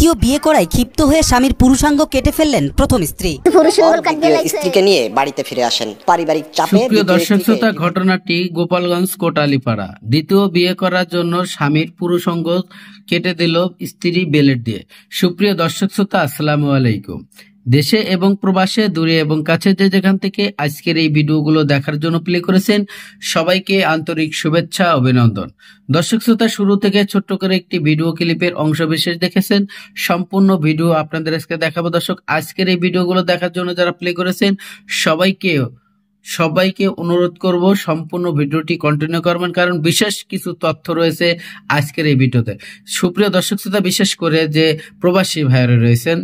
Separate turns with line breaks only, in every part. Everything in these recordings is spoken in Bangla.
দ্বিতীয় বিয়ে করায় ক্ষিপ্ত হয়ে স্বামীর পুরুষাঙ্গ কেটে ফেললেন প্রথম স্ত্রী।
স্ত্রীকে নিয়ে বাড়িতে ফিরে আসেন পারিবারিক চাপে।
সুপ্রিয় দর্শক শ্রোতা, ঘটনাটি গোপালগঞ্জ কোটালীপাড়া। দ্বিতীয় বিয়ে করার জন্য স্বামীর পুরুষাঙ্গ কেটে দিল স্ত্রী বেলেট দিয়ে। সুপ্রিয় দর্শক শ্রোতা, আসসালামু আলাইকুম। দেশে এবং প্রবাসে, দূরে এবং কাছে যে যেখান থেকে আজকের এই ভিডিওগুলো দেখার জন্য প্লে করেছেন, সবাইকে আন্তরিক শুভেচ্ছা, অভিনন্দন। দর্শক শ্রোতা, শুরু থেকে ছোট্ট করে একটি ভিডিও ক্লিপের অংশ বিশেষ দেখেছেন, সম্পূর্ণ ভিডিও আপনাদের আজকে দেখাবো। দর্শক, আজকের এই ভিডিওগুলো দেখার জন্য যারা প্লে করেছেন সবাইকে অনুরোধ করব সম্পূর্ণ ভিডিওটি কন্টিনিউ করবেন, কারণ বিশেষ কিছু তথ্য রয়েছে আজকের এই ভিডিওতে। সুপ্রিয় দর্শক শ্রোতা, বিশেষ করে যে প্রবাসী ভাইয়েরা রয়েছেন,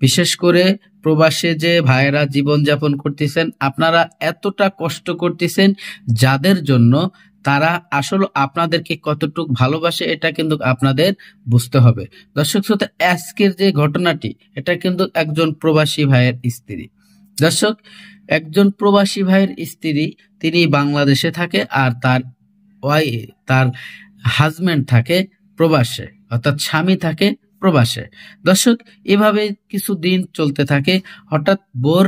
বিশেষ করে প্রবাসে যে ভাইয়েরা জীবনযাপন করতেছেন, আপনারা এতটা কষ্ট করতেছেন, যাদের জন্য তারা আসলে আপনাদেরকে কতটুকু ভালোবাসে এটা কিন্তু আপনাদের বুঝতে হবে। দর্শক শ্রোতা, আজকের যে ঘটনাটি, এটা কিন্তু একজন প্রবাসী ভাইয়ের স্ত্রী। দর্শক, একজন প্রবাসী ভাইয়ের স্ত্রী, তিনি বাংলাদেশে থাকে আর তার হাজবেন্ড থাকে প্রবাসে, অর্থাৎ স্বামী থাকে প্রবাসে। দর্শক, এভাবে কিছুদিন চলতে থাকে। হঠাৎ বোর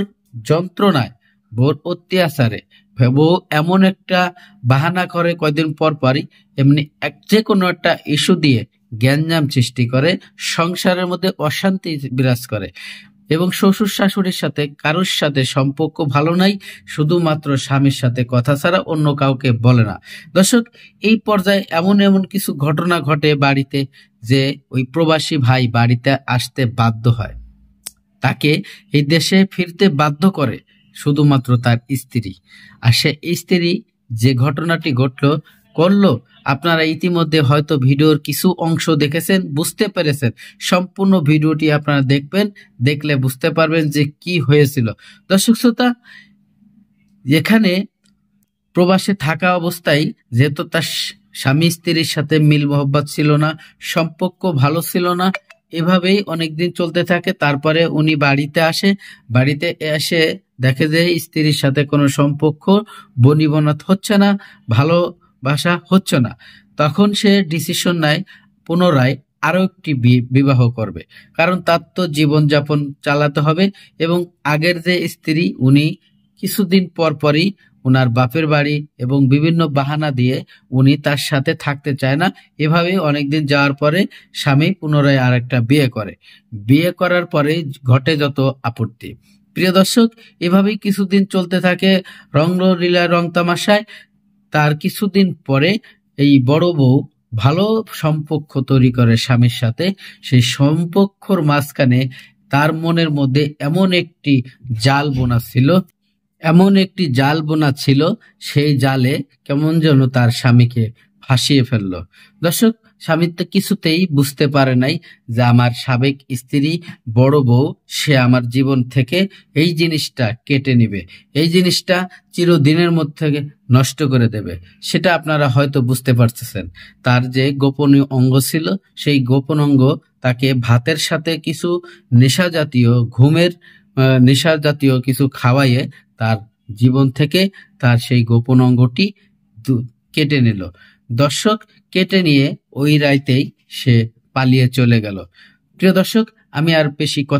যন্ত্রণায়, বোর অত্যাচারে বউ এমন একটা বাহানা করে কয়দিন পর পরই, এমনি যে কোনো একটা ইস্যু দিয়ে গ্যাঞ্জাম সৃষ্টি করে, সংসারের মধ্যে অশান্তি বিরাজ করে এবং শ্বশুর শাশুড়ির সাথে কারোর সাথে সম্পর্ক ভালো নাই, শুধুমাত্র স্বামীর সাথে কথা ছাড়া অন্য কাউকে বলে না। দর্শক, এই পর্যায়ে এমন কিছু ঘটনা ঘটে বাড়িতে, যে ওই প্রবাসী ভাই বাড়িতে আসতে বাধ্য হয়, তাকে এই দেশে ফিরতে বাধ্য করে শুধুমাত্র তার স্ত্রী। আর সে স্ত্রী যে ঘটনাটি করলো, আপনারা ইতিমধ্যে হয়তো ভিডিওর কিছু অংশ দেখেছেন, বুঝতে পেরেছেন। সম্পূর্ণ ভিডিওটি আপনারা দেখবেন, দেখলে বুঝতে পারবেন যে কি হয়েছিল। দর্শক শ্রোতা, এখানে প্রবাসে থাকা অবস্থায় যেহেতু তার স্বামী স্ত্রীর সাথে মিল মোহব্বত ছিল না, সম্পর্ক ভালো ছিল না, এভাবেই অনেকদিন চলতে থাকে। তারপরে উনি বাড়িতে আসে, বাড়িতে এসে দেখে যে স্ত্রীর সাথে কোনো সম্পর্ক বনিবনাত হচ্ছে না, ভালোবাসা হচ্ছে না। তখন সে ডিসিশন নেয় পুনরায় আরো একটি বিবাহ করবে, কারণ তার তো জীবনযাপন চালাতে হবে। এবং আগের যে স্ত্রী, উনি কিছুদিন পরই উনার বাপের বাড়ি এবং বিভিন্ন বাহানা দিয়ে উনি তার সাথে থাকতে চায় না। এভাবে অনেকদিন যাওয়ার পরে স্বামী পুনরায় আর একটা বিয়ে করার পরে ঘটে যত আপত্তি। প্রিয় দর্শক, এভাবেই কিছুদিন চলতে থাকে রংলীলা রং তামাশায়। তার কিছুদিন পরে এই বড় বউ ভালো সম্পর্ক তৈরি করে স্বামীর সাথে। সেই সম্পর্কর মাঝখানে তার মনের মধ্যে এমন একটি জাল বোনা ছিল, সেই জালে কেমন যেন তার স্বামীকে ফাঁসিয়ে ফেললো। দর্শক, স্বামী তো কিছুতেই বুঝতে পারে নাই যে আমার সাবেক স্ত্রী বড় বউ, সে আমার জীবন থেকে এই জিনিসটা কেটে নিবে, এই জিনিসটা চিরদিনের মধ্যে নষ্ট করে দেবে। সেটা আপনারা হয়তো বুঝতে পারতেছেন। তার যে গোপনীয় অঙ্গ ছিল, সেই গোপন অঙ্গ তাকে ভাতের সাথে কিছু নেশা জাতীয় কিছু খাওয়াইয়ে তার জীবন থেকে তার সেই গোপন অঙ্গটি কেটে নিল। দর্শক, কেটে নিয়ে ওই রাইতেই সে পালিয়ে চলে গেল। প্রিয় দর্শক, আমি আর বেশি কথা